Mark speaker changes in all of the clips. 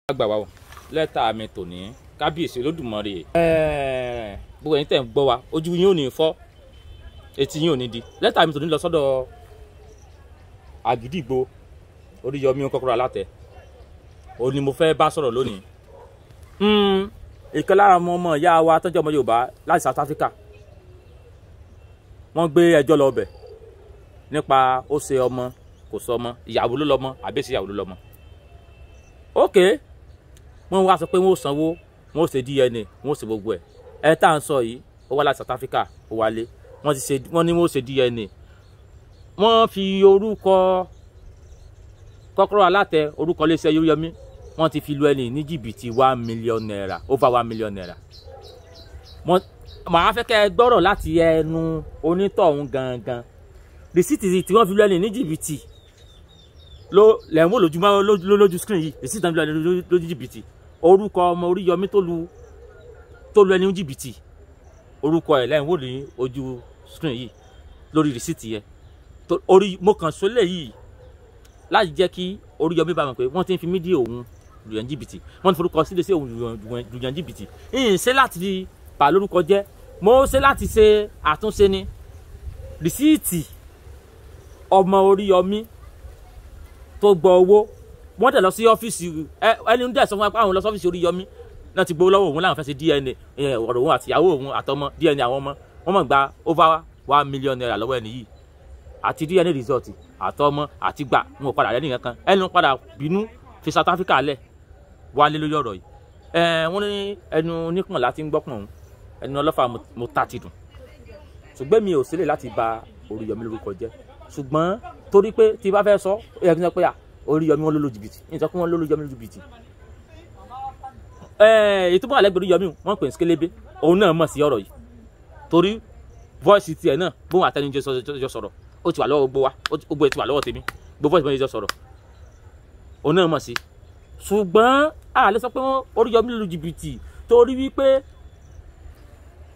Speaker 1: Àgbà wa o lẹ́tà mi tòní kábíyèsí Olódùmarè gbogbo ẹ̀yin tẹ́ ń gbọ́ wa ojú yín ò ní fọ́ etí yín ò ní di. Lẹ́tà mi tòní lọ sọ́dọ̀ Àgídìgbo Oríyọmí Kọ́kọ́rọ́ Alátẹ ó ní mo fẹ́ bá sọ̀rọ̀ lónìí. Ìkan lára ọmọ ìyá wa tọ́jú ọmọ Yorùbá láti South Africa wọ́n gbé ẹjọ́ lọ bẹ̀ nípa ó ṣe ọmọ kò sọ ọmọ, ìyàwó ló lọ́mọ àbí ṣe ìyàwó ló lọ́mọ. Okay, wọ́n wá sọ pé wọ́n ó sanwó, wọ́n ó ṣe DNA, wọ́n ó ṣe gbogbo ẹ̀. Ẹ tá à ń sọ yìí ó wá láti South Africa ó wálé, wọ́n ní wọ́n ó ṣe DNA. Wọ́n fi orúkọ Kọ́kọ́rọ́ Alátẹ, orúkọ iléeṣẹ́ Oríyọmí, wọ́n ti fi lu ẹni ní jìbìtì 1 million naira, over 1 million naira. Màá fẹ́ kẹ́ ẹ gbọ́rọ̀ láti ẹnu onítọ̀hún gangan. Rìsíìtì tí wọ́n fi lu ẹni ní jìbìtì lẹ́wọ̀n lójú screen yìí, rìsíìtì náà fi lu ẹni lójú jìbìtì. Orúkọ ọmọ Oríyọmí tó lu ẹni ní jìbìtì, orúkọ ẹ̀ lẹ́wọ̀n ní ojú screen yìí lórí rìsíìtì yẹn. Mo kàn sólè yìí láti jẹ́ kí Oríyọmí bá mọ̀ pé wọ́n ti ń fi mídíà òun lùyàn jìbìtì, wọ́n ti forúkọ sílé sí òun lùyàn jìbìtì. Ìyìn ṣe láti bà lórúkọ jẹ́, mo ṣe láti ṣe àtúnṣe ni. Rìsíìtì ọmọ Oríyọmí tó gbọ́ owó, wọ́n tẹ̀ lọ sí ọ́fíìsì ẹni ń dẹ̀ sọ fún wa pé àwọn lọ sí ọ́fíìsì Oríyọmí náà ti gbowó lọ́wọ́ òun láwọn fẹ́ ṣe DNA ọ̀rọ̀ òun àtìyàwó òun àtọmọ DNA àwọn ọmọ, wọ́n mọ̀ gba over 1 million naira lọ́wọ́ ẹni yìí àti DNA result àtọmọ àti gbà wọn ò padà rẹ́ nìkan kan. Ẹnu padà bínú fi South Africa lẹ̀ wálé lórí ọ̀rọ̀ yìí. Wọ́n ní ẹnu onípọ̀n láti ń gbọ́pọ̀n òun, ẹnu ọlọ́fà mo ta ti dùn. Ṣùgbọ́n mi ò sílẹ̀ láti bà Oríyọmí lórúkọ jẹ́, ṣùgbọ́n torí pé tí bá fẹ́ sọ ó yẹ kí n sọ pé Oríyọmí wọn ló lo jìbìtì, ní sọ pé wọn ló lo Oríyọmí ló jìbìtì. Ètò bọ́ àlẹ́gbẹ̀ẹ́ Oríyọmí wọ́n pè ní skélébé, òun náà mọ̀ sí ọ̀rọ̀ yìí torí voice tiẹ̀ náà bóun àtẹnujẹ sọ̀rọ̀ ó ti wà lọ́wọ́ gbogbo wa, gbogbo ẹ̀ ti wà lọ́wọ́ tèmi, gbogbo voice mẹ́jọ sọ̀rọ̀ òun náà mọ̀ sí. Ṣùgbọ́n a lè sọ pé Oríyọmí ló lu jìbìtì torí wípé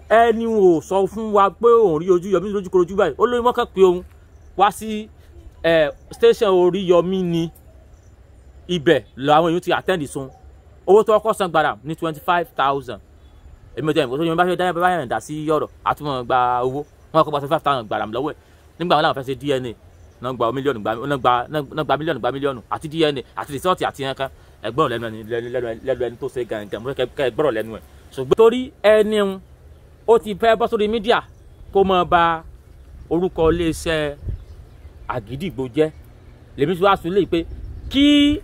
Speaker 1: ẹni ò sọ fún wa pé òun rí Oríyọmí lójúkorojú báyìí. Ó lóyún mọ́kàn pé òun wá sí station Oríyọmí ní ibẹ̀ làwọn èèyàn ti attend sun. Owó tó kọ́ san gbàrà ní 25,000. Èmi ò tẹ́ ìmọ̀ tó yẹn bá fẹ́ dáyà báyà dá sí ọ̀rọ̀ àtúmọ̀ gba owó, wọ́n kọ́ gba 25,000 gbàrà lọ́wọ́ ẹ̀. Nígbà wọn làwọn fẹ́ ṣe DNA náà gba mílíọ̀nù àti DNA àti rìsọ́ọ̀tì àti ẹ̀kan ẹgbọ́n lẹ́nu ẹni tó ṣe gangan mo fẹ́ kẹ́ gbọ́rọ̀ lẹ́nu ẹ̀. Ṣùgbọ́n torí ẹni ó ti fẹ́ bọ́ sórí mídíà kó mọ ba orúkọ iléeṣẹ́ Àgídìgbo jẹ́, lèmi fi wá sùn lè pé kí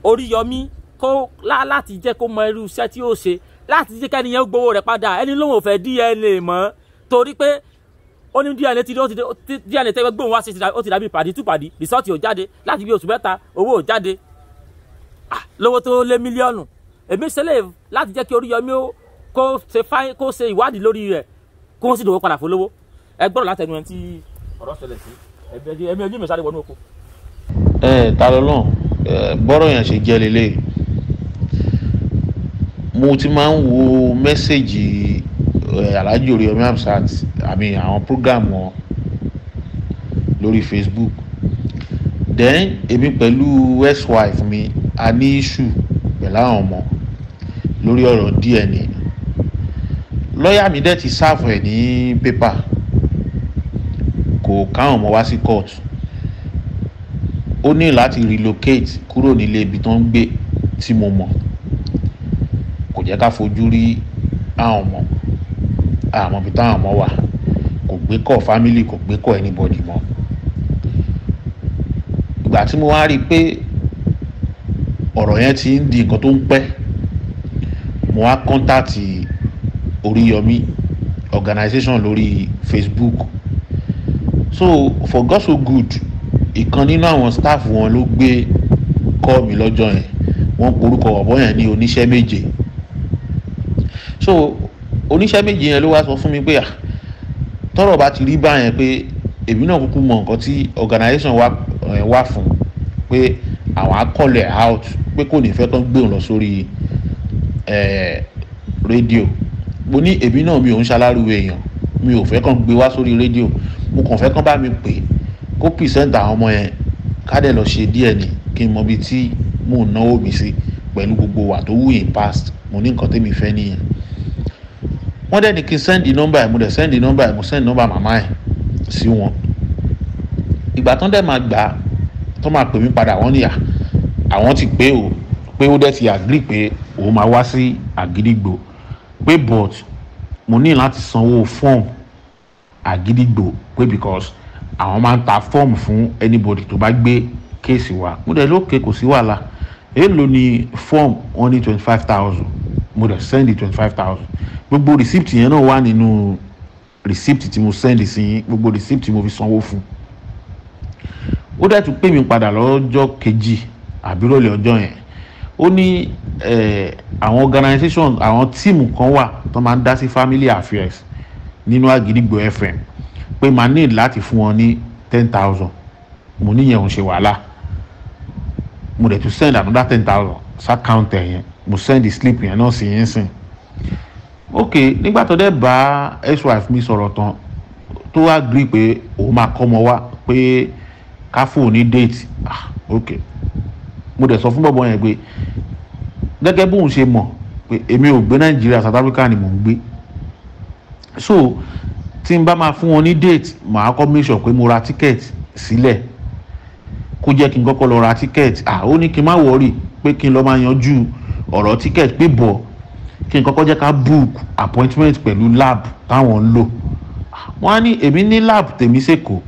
Speaker 1: Oríyọmí kó láti jẹ́ kó mọ irú iṣẹ́ tí ó ṣe láti jẹ́ kẹ́ni yẹn gbowó rẹ̀ padà. Ẹni lóun ò fẹ́ DNA mọ́ torí pé ó ní DNA DNA tẹ́gbẹ́ gbóhùn wá sí ó ti dàbí pàdí túpàdí, rìsọ́ọ̀tì ò jáde láti bí oṣù mẹ́ta, owó ò jáde lówó tó lé mílíọ̀nù. Èmi ṣẹlẹ̀ láti jẹ́ kí Oríyọmí kó ṣe ìwádìí lórí rẹ̀ kó wọ́n sì dòwó padà fún lówó. Ẹ gbọ́dọ̀ láti ẹnu ẹni tí ọ̀rọ̀ ṣẹlẹ̀ sí ẹ̀mí ojú mi sáré wọnú oko.
Speaker 2: Ta ló náà bọ́rọ̀ yẹn ṣe jẹ́ lélẹ̀. Mo ti máa ń wo mẹ́sẹ̀gì Alhaji Oríyọmí Hamzat àmì àwọn program wọn lórí Facebook. Then èmi pẹ̀lú ex-wife mi a ní issue pẹ̀lú àwọn ọmọ lórí ọ̀rọ̀ DNA. Lọ́ọ̀yà mi dẹ̀ ti sáàfù ẹ̀ ní pépà, kò káwọn ọmọ wá sí court. Ó ní láti relocate kúrò nílé ibi tó ń gbé tí mo mọ̀, kò jẹ́ ká fojú rí àwọn ọmọ, àmọ́ ibi táwọn ọmọ wà, kò gbé kọ́ family, kò gbé kọ́ anybody mọ́. Ìgbà tí mo wá rí i pé ọ̀rọ̀ yẹn ti ń di nǹkan tó ń pẹ́, mo wá contact Oríyọmí organization lórí Facebook. So for God so good, ìkan nínú àwọn staff wọn ló gbé call mi lọ́jọ́ yẹn, wọ́n porúkọ ọ̀bọ yẹn ní oníṣẹ́ méje. So oníṣẹ́ méje yẹn ló wá sọ fún mi pé tọ́rọ̀ bá ti rí báyẹn pé èmi náà kúkú mọ nǹkan tí organization wà fún, pé àwọn á call it out, pé kò ní fẹ́ kán gbé òun lọ sórí rédíò. Mo ní èmi náà mi ò ń ṣaláriwo èèyàn, mi ò fẹ́ kán gbé wá sórí rédíò, mo kàn fẹ́ kán bá mi pè kó present àwọn ọmọ yẹn ká dẹ̀ lọ ṣe DNA kí n mọ ibi tí mò ń náwó mi sí pẹ̀lú gbogbo wà tó wù in past mo ní nǹkan tẹ́mi fẹ́ nìyẹn. Wọ́n dẹ̀ ní kí n send number ẹ̀, mo dẹ̀ send number ẹ̀, mo send number màmá ẹ̀ sí wọn. Ìgbà tán dẹ̀ máa gbà tán máa pè mí padà wọ́n ní àwọn ti pé o pé ó dẹ̀ ti agree pé òun máa wá sí Àgídìgbò pé but mo ní láti sanwó form Àgídìgbò pé because àwọn máa ń ta form fún anybody tó bá gbé kéèsì wa. Mo dẹ̀ lókè kò sí wàhálà, èèlò ni form wọ́n ní 25,000, mo dẹ̀ send 25,000. Gbogbo receipt yẹn náà wà nínú receipt tí mo send sí yín, gbogbo receipt tí mo fi sanwó fún. Ó dẹ̀ tún pè mí padà lọ́jọ́ kejì àbí lọ́lẹ̀ ọjọ́ yẹn, ó ní àwọn organisation àwọn tíìmù kan wà tó máa ń dá sí family affairs nínú Àgídìgbò FM pé máa need láti fún wọn ní 10,000. mo níyẹn ò ń ṣe wàhálà, mo dẹ̀ tún send another 10,000 s'account yẹn, mo send the slip yẹn náà sí yẹn sìn. Ok, nígbà tó dẹ̀ bá ex-wife mi sọ̀rọ̀ tán tó agree pé òun máa kọ́ ọmọ wá pé ká fún ní date. Ok, mo dẹ̀ sọ fún bọ̀bọ̀ yẹn pé gẹ́gẹ́ bóun ṣe mọ̀ pé èmi ò gbé Nàìjíríà, South Africa ni mò ń gbé, so tí n bá máa fún wọn ní date màá kọ́ make sure pé mo ra ticket sílẹ̀, kó jẹ́ kí n kọ́kọ́ lọ ra ticket. Ó ní kí n má worry pé kí n lọ máa yanjú ọ̀rọ̀ ticket pé bọ̀ kí n kọ́kọ́ jẹ́ ká book appointment pẹ̀lú lab táwọn ń lò. Wọ́n á ní èmi ní lab tèmi sẹ́kọ̀ọ́.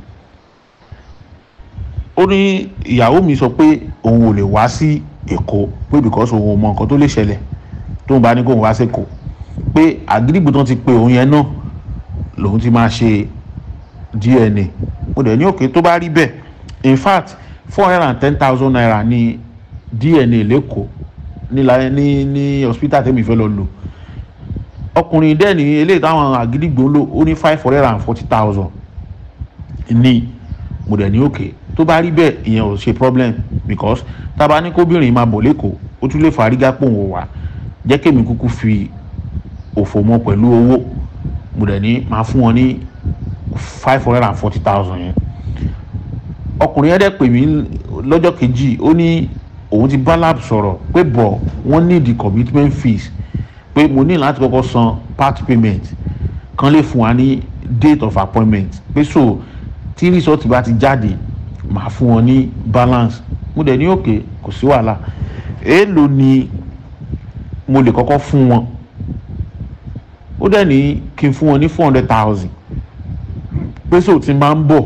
Speaker 2: Ó ní ìyàwó mi sọ pé òun ò lè wá sí Èkó pé because òun ò mọ nǹkan tó lè ṣẹlẹ̀ tóun bá ní kóun wá sẹ́kọ̀ọ́, pé Àgídìgbò tán ti pe òun yẹn náà lòun ti máa ṣe DNA. Mo dẹ̀ ní òkè tó bá rí bẹ́ẹ̀, in fact 410,000 naira ní DNA lẹ́kọ̀ọ́ ní hospital tẹ́mi fẹ́ lọ lò. Ọkùnrin dẹ̀ ní eléyìí táwọn Àgídìgbò ń lò ó ní 540,000 ní. Mo dẹ̀ ní òkè tó bá rí bẹ́ẹ̀ ìyẹn ò ṣe problem because tábà ní kóbìnrin máa bọ̀ lẹ́kọ̀ọ́ ó tún lè fàrígá pò wò wá, jẹ́ kémi kúkú fi òfò mọ́ pẹ̀lú owó. Mo dẹ̀ ní máa fún wọn ní 540,000 yẹn. Ọkùnrin yẹn dẹ̀ pè mí lọ́jọ́ kejì, ó ní òun ti bá lab sọ̀rọ̀ pé bọ̀ wọ́n need the commitment fees, pé mo ní láti kọ́kọ́ san part payment kan lè fún wa ní date of appointment, pé so tí result bá ti jáde màá fún wọn ní balance. Mo dẹ̀ ní òkè kò sí wàhálà, èèlò ni mo lè kọ́kọ́ fún wọn. Ó dẹ̀ ní kí n fún wọn ní 400,000 pé so tí n bá ń bọ̀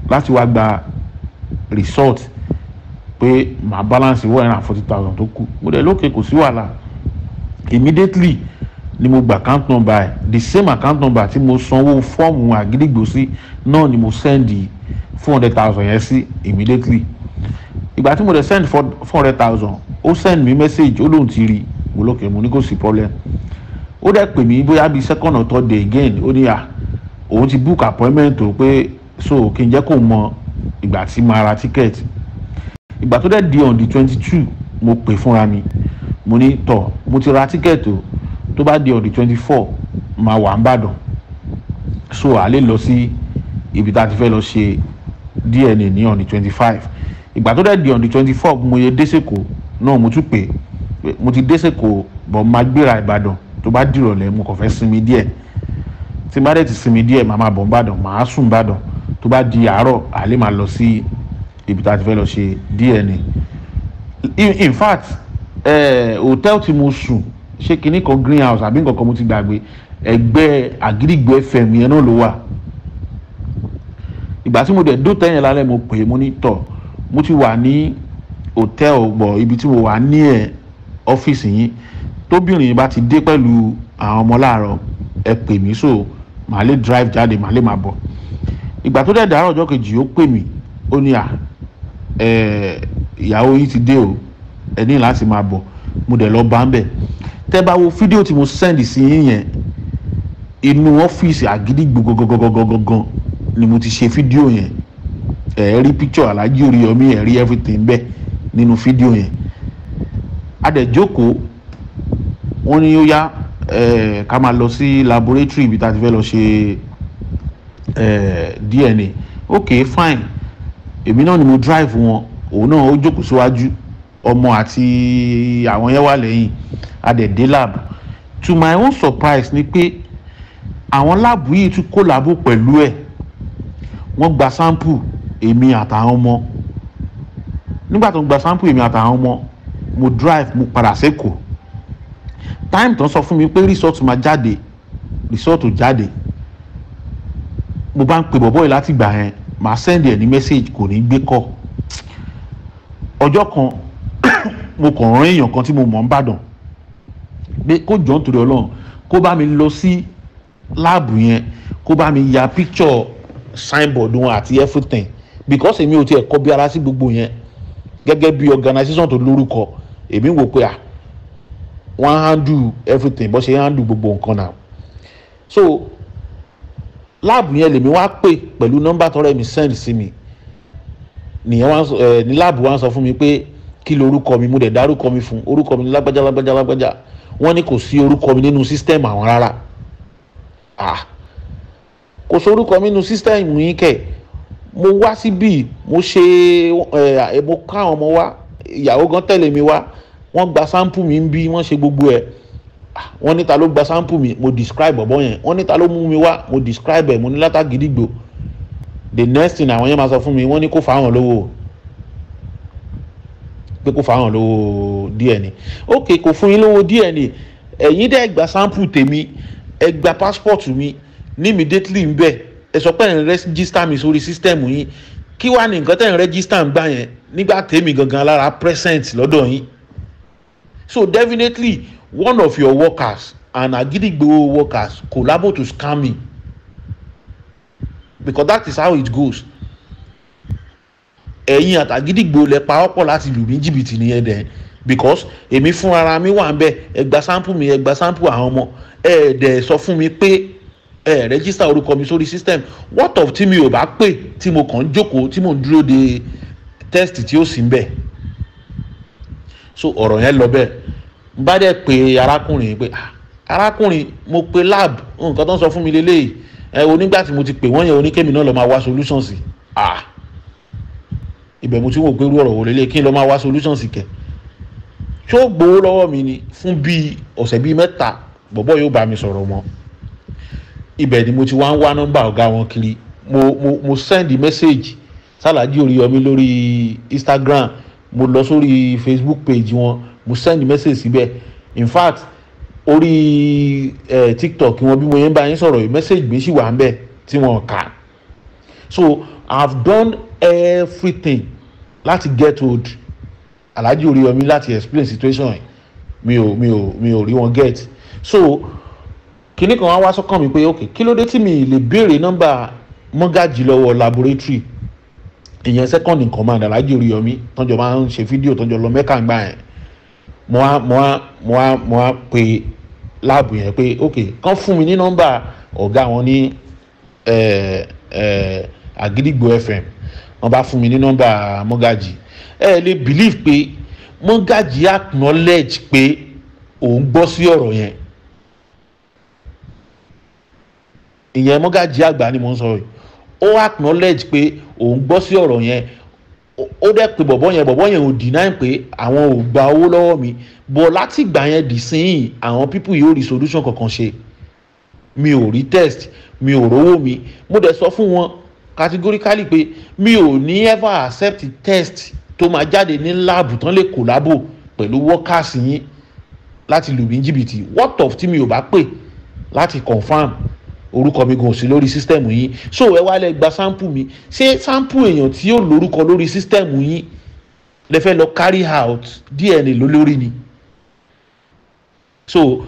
Speaker 2: láti wá gba result pé màá balance 140,000 tó kù. Mo dẹ̀ lókè kò sí wàhálà. Immediately ni mo gba account number ẹ̀, the same account number tí mo sanwó fọ́ọ̀mù Àgídìgbò sí náà ni mo send 400,000 yẹn sí immediately. Ìgbà tí mo dẹ̀ send 400,000 ó send mi message ó lóun ti rí. Mo lókè, mo ní kò sí problem. Ó dẹ̀ pè mí bóyá bíi second or third day again, ó ní òun ti book appointment o pé so kí n jẹ́ kó mọ ìgbà tí màá ra ticket. Ìgbà tó dẹ̀ di on the 22 mo pè fúnra mi, mo ní tọ̀ mo ti ra ticket o, tó bá di on the 24 máa wà ń bàdàn, so a lè lọ sí ibi tá a ti fẹ́ lọ ṣe DNA ní on the 25. Ìgbà tó dẹ̀ di on the 24 mo yẹ dé sẹ́kọ̀ọ́ náà, mo tún pè mo ti dé sẹ́kọ̀ọ́ bọ̀ máa gbéra Ìbàdàn tó bá dìrọ̀lẹ́, mo kàn fẹ́ sinmi díẹ̀. Tí n bá dẹ̀ ti sinmi díẹ̀ màá máa bọ̀ Ìbàdàn, màá sùn Ìbàdàn, tó bá di àárọ̀ a lè máa lọ sí ibi tá a ti fẹ́ lọ ṣe DNA. In fact hotel tí mo sùn ṣé kinní kan greenhouse àbí nǹkan kan mo ti gbàgbé, ẹgbẹ́ Àgídìgbò FM yẹn náà ló wà. Ìgbà tí mo dẹ̀ dó tẹ́yìn lálẹ́ mo pè é, mo ní tọ̀ mo ti wà ní hotel gbọ̀ ibi tí mo wà ní ọ́fíìsì yín, tóbìnrin bá ti dé pẹ̀lú àwọn ọmọ láàárọ̀ ẹ pè mí so màá lè drive jáde màá lè máa bọ̀. Ìgbà tó dẹ̀ dàárọ̀ ọjọ́ kejì ó pè mí, ó ní ìyàwó yìí ti dé o, ẹ ní láti máa bọ̀. Mo dẹ̀ lọ bá ń bẹ̀. Tẹ́ bá wo fídíò tí mo send sí yín yẹn, inú ọ́fíìsì Àgídìgbò gangan ni mo ti ṣe fídíò yẹn. Ẹ rí picture Alhaji Oríyọmí, ẹ rí everything bẹ́ẹ̀ nínú fídíò yẹn. A dẹ̀ jókòó, wọ́n ní ó yá ká máa lọ sí laboratory ibi tá a ti fẹ́ lọ ṣe DNA. Ok fine, èmi náà ni mo drive wọn, òun náà ó jókòó síwájú ọmọ àti àwọn yẹn wà lẹ́yìn adẹ̀dé lab. To my own surprise ni pé àwọn láàbù yìí tún kólàbò pẹ̀lú ẹ̀, wọ́n gba sample èmi àtàwọn ọmọ. Nígbà tó ń gba sample èmi àtàwọn ọmọ, mo drive mo padà sẹ́kọ̀ọ́. Time tó ń sọ fún mi pé result máa jáde, result ò jáde. Mo bá ń pe bọ̀bọ́ yìí láti gbà yẹn, màá send ẹ̀ ní message, kò ní gbé call. Ọjọ́ kan mo kàn rán èèyàn kan tí mo mọ̀ ń bàdàn pé kó jọ nítorí Ọlọ́run kó bá mi lọ sí láàbù yẹn, kó bá mi ya picture signboard wọn àti everything, because èmi ò tiẹ̀ kọ́ bí ara sí gbogbo yẹn gẹ́gẹ́ bí organisation tó lórúkọ. Èmi wò pé wọ́n handle everything bó ṣe handle gbogbo nǹkan náà. So láàbù yẹn lèmi wá pè pẹ̀lú nọ́mbà tọ́rẹ́ mi send sí mi. Nìyẹn wá ní láàbù wá sọ fún mi pé kí lorúkọ mi, mo dẹ̀ dárúkọ mi fún, orúkọ mi ní lágbájá lágbájá lágbájá. Wọ́n ní kò sí orúkọ mi nínú system àwọn rárá. Kò sí orúkọ mi nínú system yín kẹ̀. Mo wá síbí, mo ká àwọn ọmọ wá, ìyàwó gan tẹ̀lé mi wá, wọ́n gba sample mi ń bí, wọ́n ṣe gbogbo ẹ̀. Wọ́n ní ta ló gba sample mi, mo describe bọ̀bọ́ yẹn. Wọ́n ní ta ló mú mi wá, mo describe ẹ̀, mo ní Látàgídígbò. The next thing àwọn yẹn máa sọ fún mi, wọ́n ní kó fáwọn lówó, pé kó fáwọn lówó díẹ̀ ni. Okay, kò fún yín lówó díẹ̀ ni, ẹ̀yin dẹ̀ gba sample tèmi, ẹ gba passport mi ní immediately ń bẹ̀, ẹ sọ pé ẹ̀ ń register mi sórí system yín. Kí wá ní nǹkan tẹ̀ ń register ń gbà yẹn nígbà tèmi gangan lára present lọ́dọ̀ yín? So definitely one of your workers and Agidigbo workers collabo to scam me, because that is how it goes. Ẹ̀yin àtàgídìgbò lẹ pa ọ̀pọ̀ láti lù mí jìbìtì nìyẹn dẹ̀, because èmi fún ara mi wà ń bẹ̀, ẹ gba sample mi, ẹ gba sample àwọn ọmọ, ẹ dẹ̀ sọ fún mi pé ẹ register orúkọ mi sórí system. What of tí mi ò bá pè, tí mo kàn jókòó tí mo ń dúró de test tí ó sì ń bẹ̀? So ọ̀rọ̀ yẹn lọ bẹ́ẹ̀. N bá dẹ̀ pé arákùnrin pé arákùnrin, mo pe lab, nǹkan tó ń sọ fún mi lélẹ́yìí, onígbà tí mo ti pè wọ́n yẹn oníkémi náà lọ máa wá solution sí. Ibẹ̀ mo ti wò pé irú ọ̀rọ̀ wo lélẹ́yìí, kí n lọ máa wá solution sí kẹ̀. Ṣé ó gbowó lọ́wọ́ mi ni? Fún bí ọ̀sẹ̀ bíi 3 bọ̀bọ́ yóò bá mi sọ̀rọ̀ mọ́. Ibẹ̀ ni mo ti wá ń wá nọ́mbà ọ̀gá wọn kiri. Mo send message Salaji Oriyomi lórí Instagram, mo lọ sórí Facebook page wọn, mo send message síbẹ̀. In fact orí TikTok wọn bí mo yẹn bá yín sọ̀rọ̀ yìí, message mi sì wà ń bẹ̀ tí wọ́n kà. So I've done everything láti get hold Alhaji Oriyomi láti explain situation yìí, mi ò rí wọn get. So kíní kan wá sọ́kàn mi pé okay, kí ló dé tí mi lè béèrè nọ́mbà Mọ́gàjì lọ́wọ́ laboratory, ìyẹn second in command Alhaji Oriyomi tọ́jọ́ máa ń ṣe fídíò tọ́jọ́ lọ Mẹ́kà ń gbà yẹn. mo wá pe láàbù yẹn pé okay, kàn fún mi ní nọ́mbà ọ̀gá wọn ní Agidigbo FM. Wọ́n bá fún mi ní nọ́mbà Mọ́gàjì. Ẹ lè believe pé Mọ́gàjì acknowledge pé òun gbọ́ sí ọ̀rọ̀ yẹn. Ìyẹn Mọ́gàjì àgbà ni mo ń sọ yìí. Ó acknowledge pé òun gbọ́ sí ọ̀rọ̀ yẹn. Ó dẹ̀ pé bọ̀bọ́ yẹn ò deny pé àwọn ò gba owó lọ́wọ́ mi, bọ̀ láti ìgbà yẹn dì síyìn àwọn people yóò rí solution kankan ṣe. Mi ò rí test, mi ò rówó mi. Mo dẹ̀ sọ fún wọn categorically pé mi ò ní ever accept test tó máa jáde ní láàbù tán lè collabo pẹ̀lú workers yín láti lù mí jìbìtì. What of tí mi ò bá pè láti confirm orúkọ mi gan sí lórí system yín? So ẹ wá lẹ gba sample mi, ṣé sample èèyàn tí yóò lórúkọ lórí system yín lẹ fẹ́ lọ carry out DNA lórí ni? So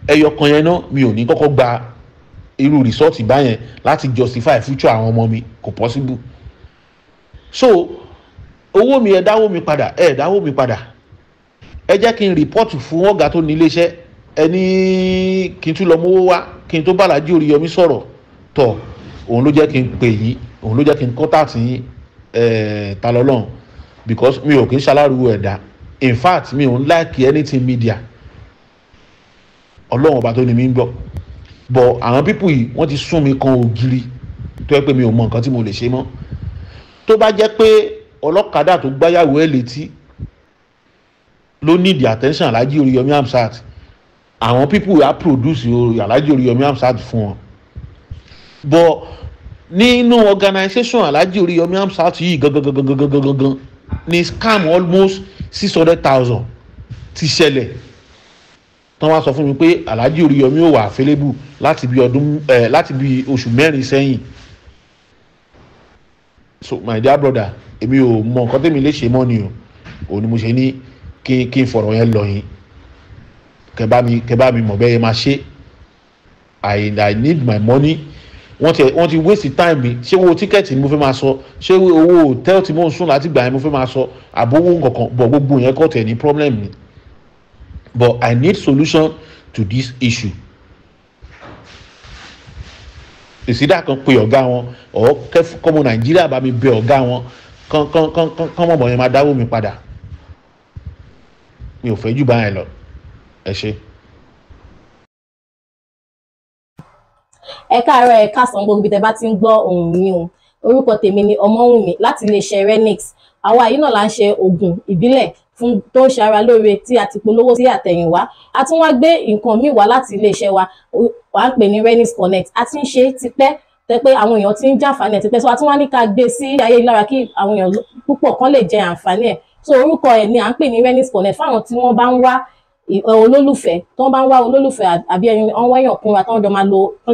Speaker 2: ẹyọ kan yẹn náà mi ò ní kọ́kọ́ gba irú result báyẹn láti justify future àwọn ọmọ mi, kò possible. So owó mi ẹ dáwó mi padà, ẹ dáwó mi padà. Ẹ jẹ́ kí n report fún ọ̀gá tó ní iléeṣẹ́, ẹni kí n tún lọ mówó wá kí n tó bá Alhaji Oriyomi sọ̀rọ̀ tọ̀, òun ló jẹ́ kí n pè yín, òun ló jẹ́ kí n contact yín ta lọ́lọ́run, because mi ò kí n ṣaláriwo ẹ̀dá. In fact mi ò ń like anything media, Ọlọ́run ọba tó ní mi ń gbọ́. But àwọn people yìí wọ́n ti sún mi kan ògiri tó yẹ pé mi ò mọ nǹkan tí mo lè ṣe mọ́. Tó bá jẹ́ pé ọlọ́kadà tó gbáyàwó ẹ̀ létí ló need the attention Alhaji Oriyomi Hamzat, àwọn people á produce Alhaji Oriyomi Hamzat fún wọn. But nínú organisation Alhaji Oriyomi Hamzat yìí gangan ni scam almost 600,000 ti ṣẹlẹ̀. Tán wá sọ fún mi pé Alhaji Oriyomi ò wà available láti bí oṣù mẹ́rin sẹ́yìn. So my dear brother, èmi ò mọ nǹkan tẹ́mi lè ṣe mọ́ ni o. Òun ni mo ṣe ní kí n fọ̀rọ̀ yẹn lọ yín. Kẹ́ bá mi mọ̀ bẹ́ẹ̀ yẹn máa ṣe. I need my money. Wọ́n ti waste time mi. Ṣé owó tíkẹ́ẹ̀tì ni mo fẹ́ máa sọ? Ṣé owó hòtẹ́ẹ̀lì tí mò ń sùn láti gbà yẹn mo fẹ́ máa sọ? Àbówó nǹkankan bọ̀ gbogbo yẹn kọ́ tẹ̀ ní problem mi. But I need solution to this issue. Ìsídà kan pe ọ̀gá wọn ọ̀ kọ́mọ Nàìjíríà bá mi bẹ ọ̀gá wọn kán mọ̀mọ́ yẹn máa dáwó mi padà. Mi ò fẹ́ jù báyẹn lọ. Ẹ ṣé.
Speaker 3: Ẹ káàárọ̀ ẹ káàsán gbogbo ibi tẹ́ bá ti ń gbọ́ ohùn mi o. Orúkọ tèmi ni Ọmọ́wùnmí láti iléeṣẹ́ Renix. Àwa yìí náà là ń ṣe oògùn ìbílẹ̀ fún tó ń ṣe ara lóore tí a ti polówó sí àtẹ̀yìnwá. A tún wá gbé nǹkan míì wá láti iléeṣẹ́ wa, wà ń pè ní Renix Connect. A ti ń ṣe tipẹ́ tẹ́ pé àwọn èèyàn ti ń jàǹfààní ẹ̀ tipẹ́, so a tún wá ní ká gbé sí ayélujára kí àwọn èèyàn púpọ̀ kan lè jẹ àǹfààní ẹ̀. So orúkọ ẹ̀ ni à ń pè ní Renix Connect fáwọn tí wọ́n bá ń wá olólùfẹ́, tó bá ń wá olólùfẹ́ àbí ẹni ọ̀wọ́ èèyàn kúnra tó ń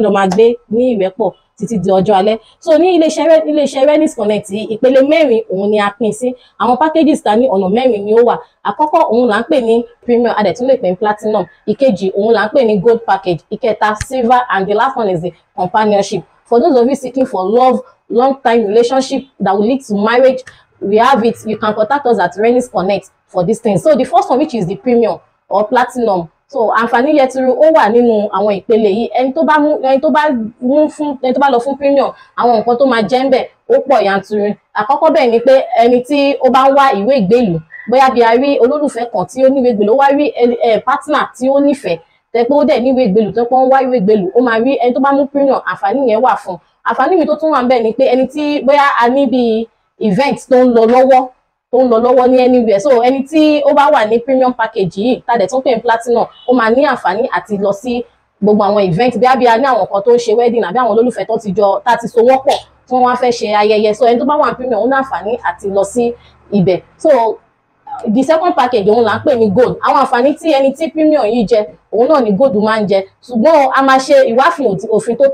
Speaker 3: jọ máa gbé ní ìrẹ́pọ̀ títí di ọjọ́ alẹ́. So ní iléeṣẹ́ Renix Connect ìpele mẹ́rin òun ni a pín sí. Àwọn packages ta ní ọ̀nà mẹ́rin ni ó wà. Àkọ́kọ́ òun là ń pè ní premium, a dẹ̀ tún lè pè ní platinum. Ìkejì òun là ń pè ní gold package. Ìkẹta silver, and the last one is the companionship. For those of you seeking for love, long-time relationship that will lead to marriage, we have it. You can contact us at Renix Connect for this thing. So the first one, which is the premium or platinum. So àǹfààní yẹturu ó wà nínú àwọn ìpele yìí. Ẹni tó bá lọ fún premium, àwọn nǹkan tó máa jẹ́ ń bẹ̀ ó pọ̀ yanturu. Àkọ́kọ́ bẹ́ẹ̀ ni pé ẹni tí ó bá ń wá ìwé ìgbélùú, bóyá bí a rí olólùfẹ́ kan tí ó ní ìwé ìgbélùú, ó wá rí partner tí ó nífẹ̀ẹ́ tẹ́ pé ó dẹ̀ ní ìwé ìgbélùú tó pọ́n wá ìwé ìgbélùú, ó máa rí ẹni tó bá mú premium, àǹfààní yẹn wà fún. Àǹfààní mi tó tún wà ń bẹ̀ ni pé ẹni tí bóyá a ní bí event tó ń lọ lọ́wọ́ ní anywhere, so ẹni tí ó bá wà ní premium package yìí tàdé tó ń pè ní platinum, ó máa ní àǹfààní àti lọ sí gbogbo àwọn event bí a ní àwọn kan tó ń ṣe wedding àbí àwọn olólùfẹ́ tó ti so wọ́n pọ̀ tí wọ́n wá fẹ́ ṣe ayẹyẹ, so ẹni tó bá wà ní premium ó ní àǹfààní àti lọ sí ibẹ̀. So the second package òun là ń pè ní gold. Àwọn àǹfààní tí ẹni tí premium yìí jẹ òun náà ni gold máa ń jẹ, ṣùgbọ́n a máa ṣe ìwáfin òfin tó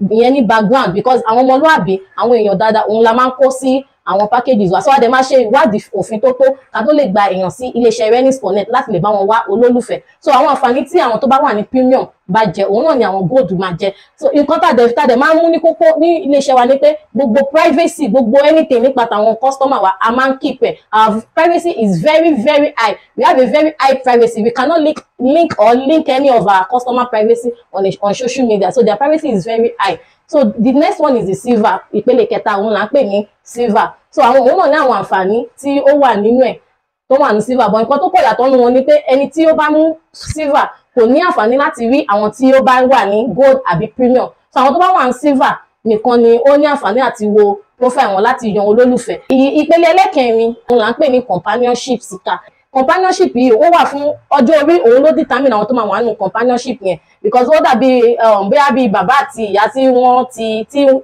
Speaker 3: ìyẹn ní background, because àwọn ọmọlúàbí àwọn èèyàn dáadáa òun la máa ń kó sí àwọn packages wa. So a dẹ̀ máa ṣe ìwádìí òfin tó ká tó lè gba èèyàn sí iléeṣẹ́ Renix Connect láti lè bá wọn wá olólùfẹ́. So àwọn àǹfààní tí àwọn tó bá wà ní premium bá jẹ òun náà ni àwọn gold máa jẹ. So nǹkan tàdé máa ń mú ní kókó ní iléeṣẹ́ wa ni pé gbogbo privacy, gbogbo anything nípa tàwọn customer wa a máa ń keep ẹ̀. Our privacy is very very high. We have a very high privacy. We cannot link any of our customer privacy on social media. So their privacy is very high. So the next one is the silver. Ìpele kẹta òun là ń pè ní silver. So àwọn òun náà ní àwọn àǹfààní tí ó wà nínú ẹ̀ tó wà ní silver, but nǹkan tó pọ̀ yàtọ̀ nínú wọn ni pé ẹni tí ó bá mú silver kò ní àǹfààní láti rí àwọn tí ó bá wà ní gold àbí premium. So àwọn tó bá wà ní silver nìkan ni ó ní àǹfààní àti wo profile wọn láti yan olólùfẹ́. Ìpele ẹlẹ́kẹrin òun là ń pè ní companionship síkà. Companionship yìí ó wà fún ọjọ́ orí, òun ló determine àwọn tó máa wà nínú companionship yẹn, because ó dàbí bóyá bí bàbá àti ìyá tí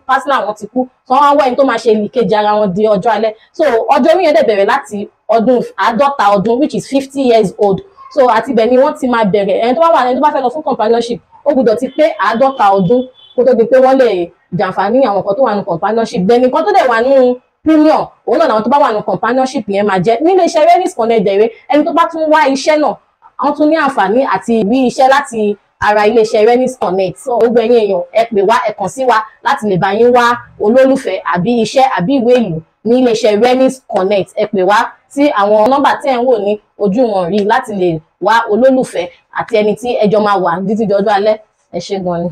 Speaker 3: partner wọn ti kú, so wọ́n wá ẹni tó máa ṣe ìkejì ara wọn di ọjọ́ alẹ́. So ọjọ́ orí yẹn dẹ̀ bẹ̀rẹ̀ láti ọdún 50 ọdún, which is 50 years old. So àti bẹ̀ ni wọ́n ti máa bẹ̀rẹ̀. Ẹni tó bá fẹ́ lọ fún companionship ó gbọ́dọ̀ ti pé 50 ọdún kó tó di pé wọ́n lè jàǹfààní àwọn kan tó wà nínú companionship. Bẹ́ẹ̀ ni nǹkan tó dẹ̀ wà nínú premium òun náà làwọn tó bá wà ní companionship yẹn máa jẹ. Nílé iṣẹ́ Renix Connect dẹ̀rẹ́ ẹni tó bá tún wá iṣẹ́ náà wọ́n tún ní àǹfààní àti rí iṣẹ́ láti ara ilé iṣẹ́ Renix Connect. So gbogbo ẹ̀yin èèyàn ẹ pè wá, ẹ kàn sí wa láti lè bá yín wá olólùfẹ́ àbí iṣẹ́ àbí ìwé ìlú ní ilé iṣẹ́ Renix Connect. Ẹ pè wá sí àwọn nọ́mbà tí ẹ ń wò ní ojú wọn rí láti lè wá olólùfẹ́ àti ẹni tí ẹjọ́ máa wà títí di ọjọ́ alẹ́. Ẹ ṣé gan ni.